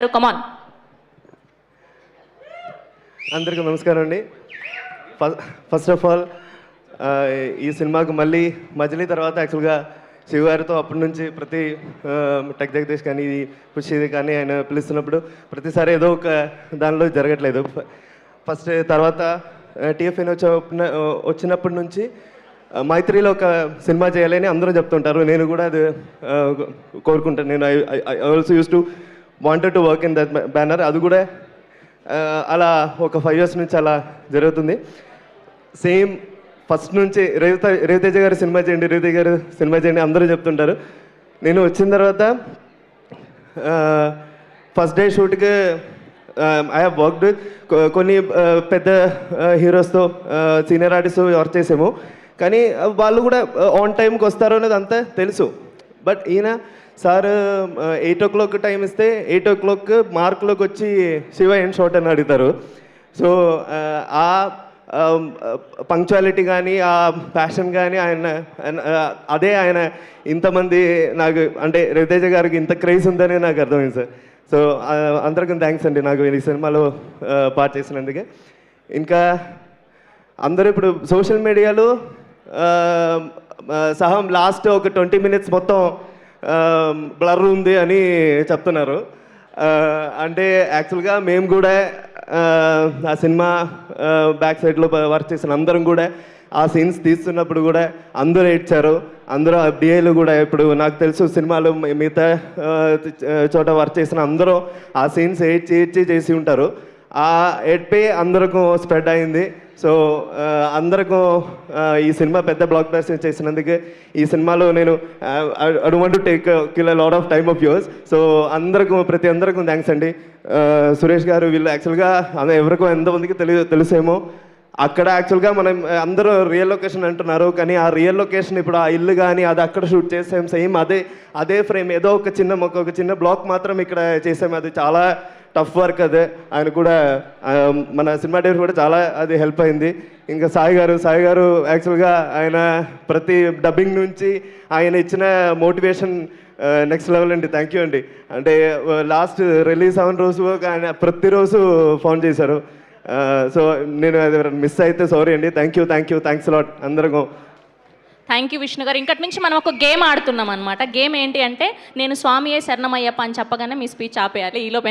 కమాన్. అందరికీ నమస్కారం అండి. ఫస్ట్ ఆఫ్ ఆల్ ఈ సినిమాకు మళ్ళీ మజిలీ తర్వాత యాక్చువల్గా శివగారితో అప్పటి నుంచి ప్రతి టెక్ జగదీష్ కానీ ఖుషి కానీ ఆయన పిలుస్తున్నప్పుడు ప్రతిసారి ఏదో ఒక దానిలో జరగట్లేదు. ఫస్ట్ తర్వాత టీఎఫ్ఎన్ వచ్చినప్పటి నుంచి మైత్రిలో ఒక సినిమా చేయాలని అందరూ చెప్తుంటారు. నేను కూడా అది కోరుకుంటాను. నేను I also use to wanted to work in that banner. అది కూడా అలా ఒక 5 years నుంచి అలా జరుగుతుంది. సేమ్ ఫస్ట్ నుంచి రవితేజ గారు సినిమా చేయండి అందరూ చెప్తుంటారు. నేను వచ్చిన తర్వాత ఫస్ట్ డే షూట్కి ఐ హ్యావ్ వర్క్డ్ కొన్ని పెద్ద హీరోస్తో సీనియర్ ఆర్టిస్ట్ వర్క్ చేసాము. కానీ వాళ్ళు కూడా ఆన్ టైంకి వస్తారు అనేది అంతా తెలుసు. బట్ ఈయన సార్ 8 o'clock టైం ఇస్తే 8 o'clock మార్క్లోకి వచ్చి శివ ఏం షార్ట్ అని అడుగుతారు. సో ఆ పంక్చువాలిటీ కానీ ఆ ప్యాషన్ కానీ అదే ఆయన ఇంతమంది నాకు అంటే రవితేజ గారికి ఇంత క్రేజ్ ఉందని నాకు అర్థమైంది సార్. సో అందరికీ థ్యాంక్స్ అండి నాకు ఈ సినిమాలో పార్ట్ చేసినందుకే. ఇంకా అందరూ ఇప్పుడు సోషల్ మీడియాలో సహా లాస్ట్ ఒక 20 minutes మొత్తం బ్లర్ ఉంది అని చెప్తున్నారు. అంటే యాక్చువల్గా మేము కూడా ఆ సినిమా బ్యాక్ సైడ్లో వర్క్ చేసిన అందరం కూడా ఆ సీన్స్ తీస్తున్నప్పుడు కూడా అందరూ ఏడ్చారు. అందరూ డిఐలు కూడా ఇప్పుడు నాకు తెలుసు సినిమాలో మిగతా చోట వర్క్ చేసిన అందరూ ఆ సీన్స్ ఏడ్చి చేసి ఉంటారు. ఆ ఏడ్పే అందరికీ స్ప్రెడ్ అయింది. సో అందరికీ ఈ సినిమా పెద్ద బ్లాక్ బస్టర్ చేసినందుకు ఈ సినిమాలో నేను I want to take kill lot of time of yours. So ప్రతి అందరికీ థ్యాంక్స్ అండి. సురేష్ గారు వీళ్ళు యాక్చువల్గా ఎవరికో ఎంతమందికి తెలుసేమో అక్కడ యాక్చువల్గా మనం అందరూ రియల్ లొకేషన్ అంటున్నారు. కానీ ఆ రియల్ లొకేషన్ ఇప్పుడు ఆ ఇల్లు కానీ అది అక్కడ షూట్ చేసాం. సేమ్ అదే ఫ్రేమ్ ఏదో ఒక చిన్న బ్లాక్ మాత్రం ఇక్కడ చేసాము. అది చాలా టఫ్ వర్క్. అదే ఆయన కూడా మన సినిమా డైరెక్టర్ కూడా చాలా అది హెల్ప్ అయింది. ఇంకా సాయి గారు యాక్చువల్గా ఆయన ప్రతి డబ్బింగ్ నుంచి ఆయన ఇచ్చిన మోటివేషన్ నెక్స్ట్ లెవెల్ అండి. థ్యాంక్ యూ అండి. అంటే లాస్ట్ రిలీజ్ అవ్వని రోజు ఆయన ప్రతిరోజు ఫోన్ చేశారు. సో నేను అది మిస్ అయితే సారీ అండి. థ్యాంక్స్ లాట్ అందరికీ. థ్యాంక్ యూ విష్ణు గారు. ఇంకటి నుంచి మనం ఒక గేమ్ ఆడుతున్నాం అనమాట. గేమ్ ఏంటి అంటే నేను స్వామియే శరణమయ్యప్ప అని చెప్పగానే మీ స్పీచ్ ఆపేయాలి. ఈలోపు